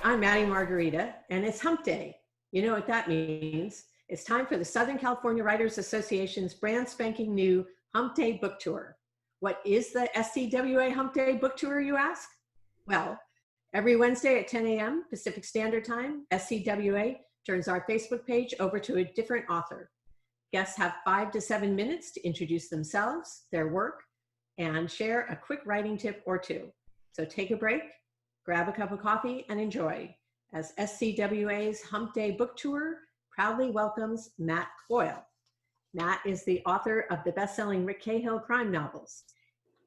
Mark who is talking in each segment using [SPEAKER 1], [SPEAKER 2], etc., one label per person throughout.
[SPEAKER 1] I'm Maddie Margarita, and it's Hump Day. You know what that means. It's time for the Southern California Writers Association's brand spanking new Hump Day book tour. What is the SCWA Hump Day book tour, you ask? Well, every Wednesday at 10 a.m. Pacific Standard Time, SCWA turns our Facebook page over to a different author. Guests have 5 to 7 minutes to introduce themselves, their work, and share a quick writing tip or two. So take a break, grab a cup of coffee, and enjoy as SCWA's Hump Day book tour proudly welcomes Matt Coyle. Matt is the author of the best-selling Rick Cahill crime novels.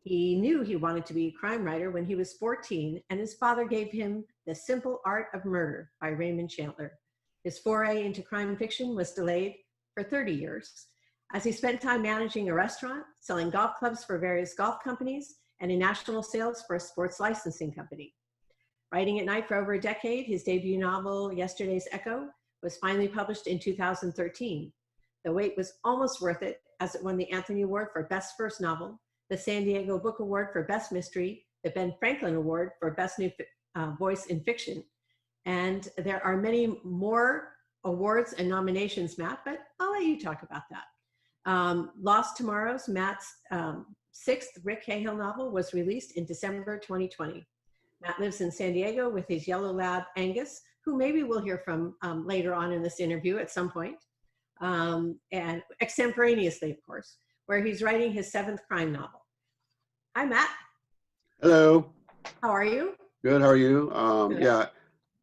[SPEAKER 1] He knew he wanted to be a crime writer when he was 14, and his father gave him The Simple Art of Murder by Raymond Chandler. His foray into crime fiction was delayed for 30 years, as he spent time managing a restaurant, selling golf clubs for various golf companies, and in national sales for a sports licensing company. Writing at night for over a decade, his debut novel, Yesterday's Echo, was finally published in 2013. The wait was almost worth it, as it won the Anthony Award for Best First Novel, the San Diego Book Award for Best Mystery, the Ben Franklin Award for Best New Voice in Fiction. And there are many more awards and nominations, Matt, but I'll let you talk about that. Lost Tomorrows, Matt's sixth Rick Cahill novel, was released in December 2020. Matt lives in San Diego with his yellow lab, Angus, who maybe we'll hear from later on in this interview at some point, and extemporaneously, of course, where he's writing his 7th crime novel. Hi, Matt.
[SPEAKER 2] Hello.
[SPEAKER 1] How are you?
[SPEAKER 2] Good, how are you?
[SPEAKER 1] Good.
[SPEAKER 2] Yeah,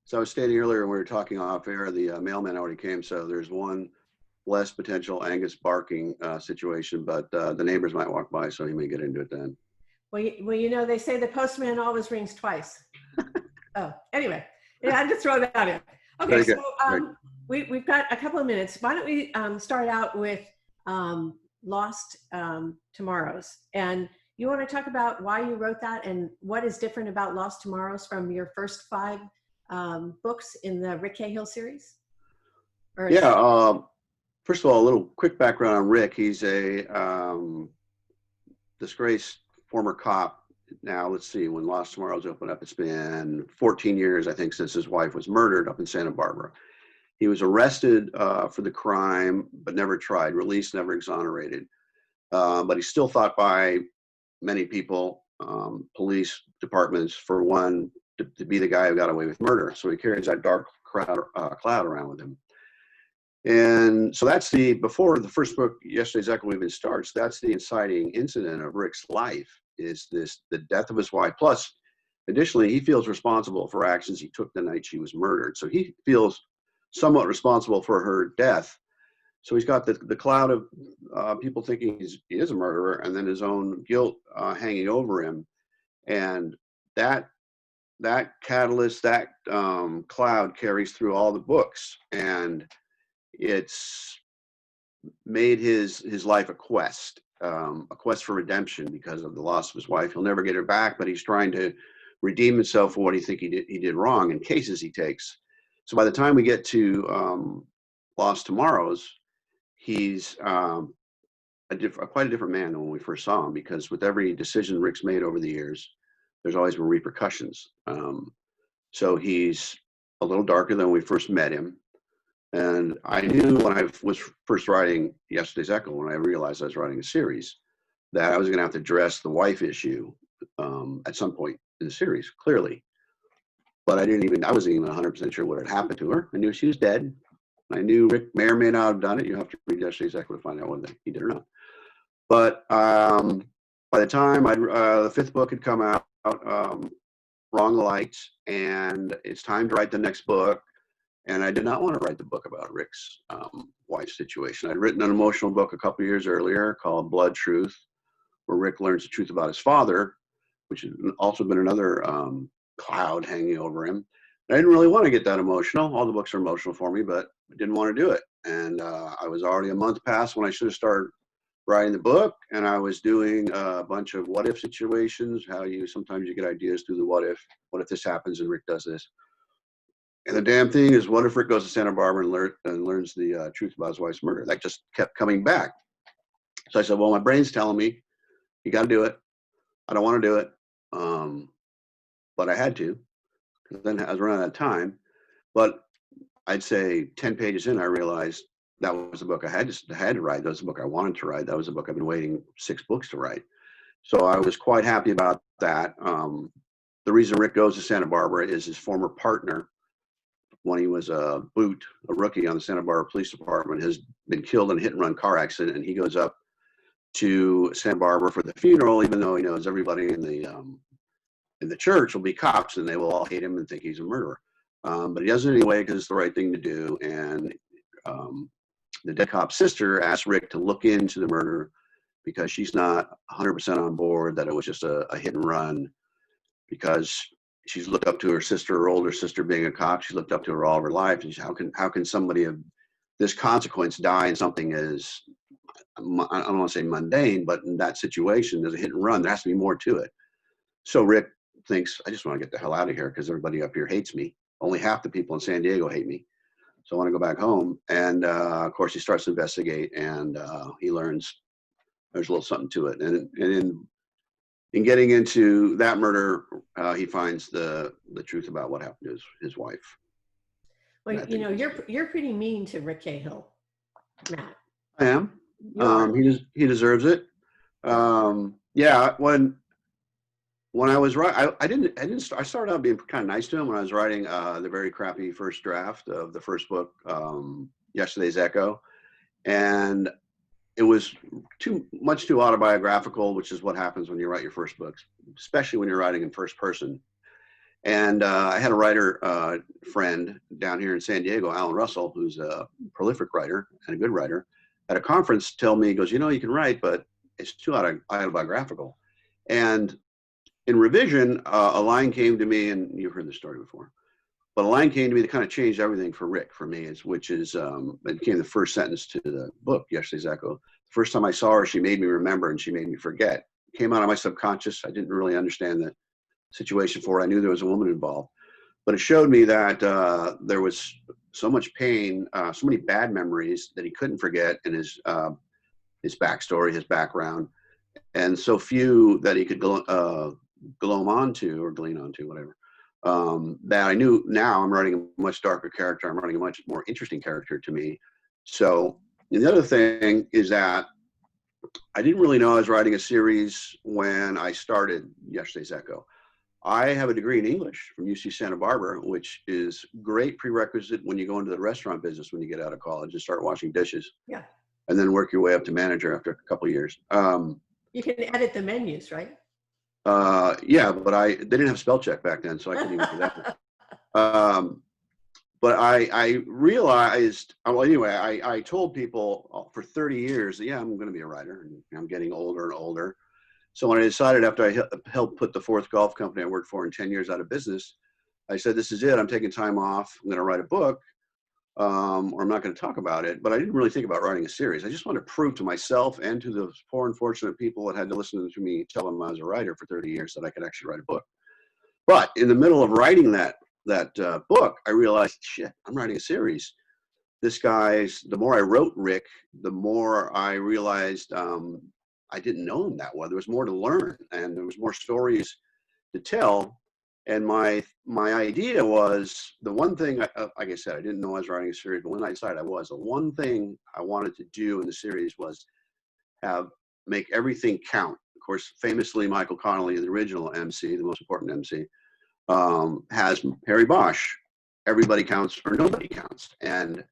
[SPEAKER 2] so I was stating earlier when we were talking off air, the mailman already came, so there's one less potential Angus barking situation, but the neighbors might walk by, so he may get into it then.
[SPEAKER 1] Well, you know, they say the postman always rings twice. Oh, anyway, yeah, I just throw that in. Okay, so we've got a couple of minutes. Why don't we start out with Lost Tomorrows? And you want to talk about why you wrote that and what is different about Lost Tomorrows from your first 5 books in the Rick Cahill series?
[SPEAKER 2] Yeah, first of all, a little quick background on Rick. He's a disgraced former cop. Now, let's see, when Lost Tomorrows opened up, it's been 14 years, I think, since his wife was murdered up in Santa Barbara. He was arrested for the crime, but never tried, released, never exonerated. But he's still thought by many people, police departments, for one, to be the guy who got away with murder. So he carries that dark cloud around with him. And so that's before the first book, Yesterday's Echo, even starts, that's the inciting incident of Rick's life, is the death of his wife. Plus, additionally, he feels responsible for actions he took the night she was murdered. So he feels somewhat responsible for her death. So he's got the cloud of people thinking he is a murderer, and then his own guilt hanging over him. And that catalyst, that cloud carries through all the books. And it's made his life a quest for redemption because of the loss of his wife. He'll never get her back, but he's trying to redeem himself for what he think he did wrong in cases he takes. So by the time we get to Lost Tomorrows, he's quite a different man than when we first saw him, because with every decision Rick's made over the years, there's always been repercussions. So he's a little darker than when we first met him. And I knew when I was first writing Yesterday's Echo, when I realized I was writing a series, that I was going to have to address the wife issue at some point in the series, clearly. But I wasn't even 100% sure what had happened to her. I knew she was dead. I knew Rick may or may not have done it. You have to read Yesterday's Echo to find out whether he did or not. But by the time the 5th book had come out, Wrong Light, and it's time to write the next book. And I did not want to write the book about Rick's wife's situation. I'd written an emotional book a couple years earlier called Blood Truth, where Rick learns the truth about his father, which has also been another cloud hanging over him. I didn't really want to get that emotional. All the books are emotional for me, but I didn't want to do it. And I was already a month past when I should have started writing the book, and I was doing a bunch of what if situations, how sometimes you get ideas through the what if this happens and Rick does this. And the damn thing is, what if Rick goes to Santa Barbara and learns the truth about his wife's murder? That just kept coming back. So I said, well, my brain's telling me, you got to do it. I don't want to do it, but I had to, Then I was running out of time, but I'd say 10 pages in, I realized that was the book I had to write. That was the book I wanted to write. That was the book I've been waiting 6 books to write. So I was quite happy about that. The reason Rick goes to Santa Barbara is his former partner, when he was a rookie on the Santa Barbara Police Department, has been killed in a hit and run car accident, and he goes up to Santa Barbara for the funeral, even though he knows everybody in the church will be cops and they will all hate him and think he's a murderer. But he does it anyway because it's the right thing to do. And the dead cop's sister asked Rick to look into the murder because she's not 100% on board that it was just a hit and run, because she's looked up to her sister, her older sister being a cop. She's looked up to her all of her life. And how can somebody of this consequence die in something as, I don't want to say mundane, but in that situation, there's a hit and run. There has to be more to it. So Rick thinks, I just want to get the hell out of here because everybody up here hates me. Only half the people in San Diego hate me. So I want to go back home. And of course, he starts to investigate, and he learns there's a little something to it. And in getting into that murder, he finds the truth about what happened to his wife.
[SPEAKER 1] Well, you know, you're pretty mean to Rick Cahill, Matt.
[SPEAKER 2] I am. He deserves it. Yeah, when I was writing, I started out being kind of nice to him when I was writing the very crappy first draft of the first book, Yesterday's Echo, and it was much too autobiographical, which is what happens when you write your first books, especially when you're writing in first person. And I had a writer friend down here in San Diego, Alan Russell, who's a prolific writer and a good writer, at a conference tell me, he goes, you know, you can write, but it's too autobiographical. And in revision, a line came to me, and you've heard this story before, but a line came to me that kind of changed everything for Rick, for me, which is, it became the first sentence to the book, Yesterday's Echo. The first time I saw her, she made me remember and she made me forget. It came out of my subconscious. I didn't really understand the situation for it. I knew there was a woman involved, but it showed me that there was so much pain, so many bad memories that he couldn't forget in his backstory, his background, and so few that he could glean onto, whatever. That I knew now I'm writing a much darker character. I'm writing a much more interesting character to me. So, and the other thing is that I didn't really know I was writing a series when I started Yesterday's Echo. I have a degree in English from UC Santa Barbara, which is great prerequisite when you go into the restaurant business when you get out of college and start washing dishes.
[SPEAKER 1] Yeah.
[SPEAKER 2] And then work your way up to manager after a couple of years.
[SPEAKER 1] You can edit the menus, right?
[SPEAKER 2] Yeah, but they didn't have spell check back then, so I couldn't even do that. But I realized, well, anyway, I told people for 30 years that, yeah, I'm going to be a writer, and I'm getting older and older. So when I decided, after I helped put the fourth golf company I worked for in 10 years out of business, I said, this is it. I'm taking time off. I'm going to write a book, or I'm not going to talk about it. But I didn't really think about writing a series. I just wanted to prove to myself and to the poor, unfortunate people that had to listen to me tell them I was a writer for 30 years that I could actually write a book. But in the middle of writing that book, I realized, shit, I'm writing a series. The more I wrote Rick, the more I realized I didn't know him that well. There was more to learn, and there was more stories to tell. And my idea was, the one thing, like I said, I didn't know I was writing a series, but when I decided the one thing I wanted to do in the series was make everything count. Of course, famously, Michael Connolly, the original MC, the most important MC, has Harry Bosch, everybody counts or nobody counts. And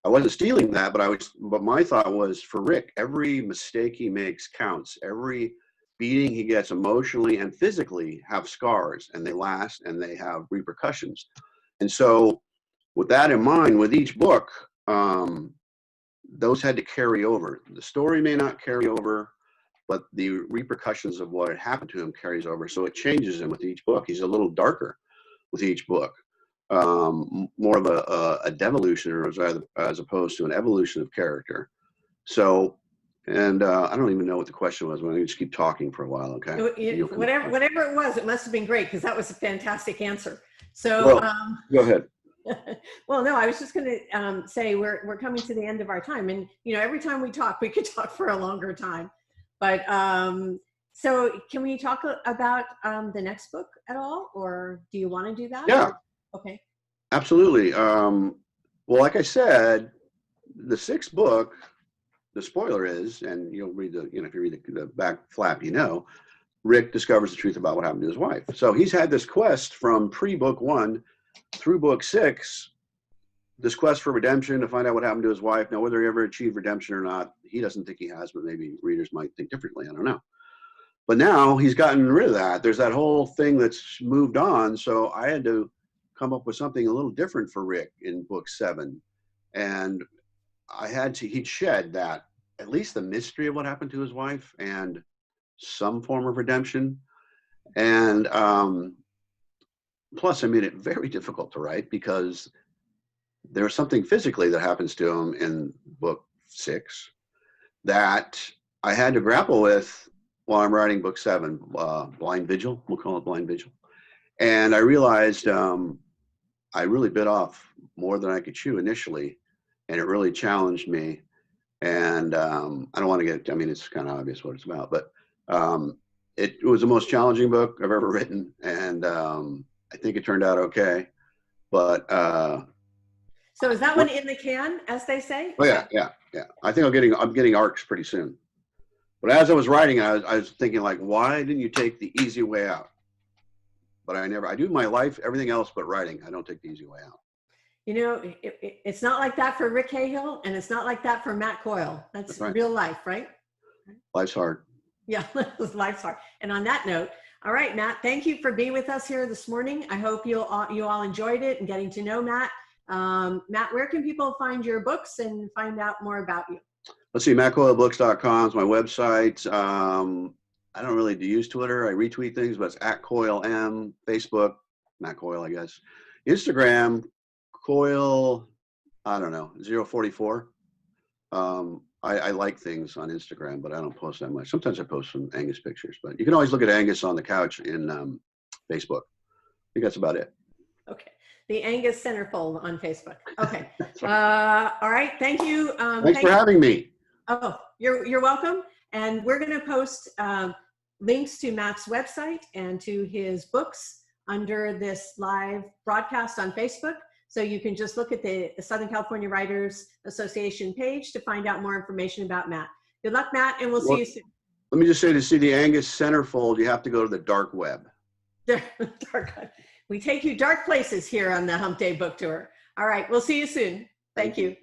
[SPEAKER 2] I wasn't stealing that, but my thought was, for Rick, every mistake he makes counts. Every beating he gets emotionally and physically have scars, and they last, and they have repercussions. And so with that in mind, with each book, those had to carry over. The story may not carry over, but the repercussions of what had happened to him carries over. So it changes him with each book. He's a little darker with each book. More of a devolution, as opposed to an evolution of character. So, and I don't even know what the question was. I'm going to just keep talking for a while, okay?
[SPEAKER 1] Whatever it was, it must have been great, because that was a fantastic answer. So,
[SPEAKER 2] go ahead.
[SPEAKER 1] Well, no, I was just going to say we're coming to the end of our time, and every time we talk, we could talk for a longer time. But so, can we talk about the next book at all, or do you want to do that?
[SPEAKER 2] Yeah.
[SPEAKER 1] Okay.
[SPEAKER 2] Absolutely. Well, like I said, the sixth book, the spoiler is, and you'll read the, if you read the back flap, Rick discovers the truth about what happened to his wife. So he's had this quest from pre-book 1 through book 6, this quest for redemption to find out what happened to his wife. Now, whether he ever achieved redemption or not, he doesn't think he has, but maybe readers might think differently. I don't know. But now he's gotten rid of that. There's that whole thing that's moved on. So I had to come up with something a little different for Rick in book 7. And he'd shed that, at least the mystery of what happened to his wife and some form of redemption. And plus, I made it very difficult to write because there's something physically that happens to him in book 6 that I had to grapple with while I'm writing book 7, Blind Vigil. We'll call it Blind Vigil. And I realized I really bit off more than I could chew initially, and it really challenged me. And I don't want to get, it's kind of obvious what it's about, but it was the most challenging book I've ever written. And I think it turned out okay. But
[SPEAKER 1] so is that one in the can, as they say?
[SPEAKER 2] Oh yeah. I think I'm getting arcs pretty soon. But as I was writing, I was thinking, like, why didn't you take the easy way out? But I do my life, everything else but writing. I don't take the easy way out.
[SPEAKER 1] It's not like that for Rick Cahill, and it's not like that for Matt Coyle. That's right. Real life, right?
[SPEAKER 2] Life's hard.
[SPEAKER 1] Yeah, life's hard. And on that note, all right, Matt, thank you for being with us here this morning. I hope you all enjoyed it and getting to know Matt. Matt, where can people find your books and find out more about you?
[SPEAKER 2] Let's see, mattcoylebooks.com is my website. I don't really use Twitter. I retweet things, but it's @CoyleM. Facebook, Matt Coyle, I guess. Instagram, Coyle, 044. I like things on Instagram, but I don't post that much. Sometimes I post some Angus pictures, but you can always look at Angus on the couch in Facebook. I think that's about it.
[SPEAKER 1] Okay. The Angus Centerfold on Facebook. Okay. All right. Thank you.
[SPEAKER 2] Thanks for having me.
[SPEAKER 1] Oh, you're welcome. And we're going to post links to Matt's website and to his books under this live broadcast on Facebook. So you can just look at the Southern California Writers Association page to find out more information about Matt. Good luck, Matt, and we'll see you soon.
[SPEAKER 2] Let me just say, to see the Angus Centerfold, you have to go to the dark web.
[SPEAKER 1] Dark web. We take you dark places here on the Hump Day Book Tour. All right, we'll see you soon. Thank you.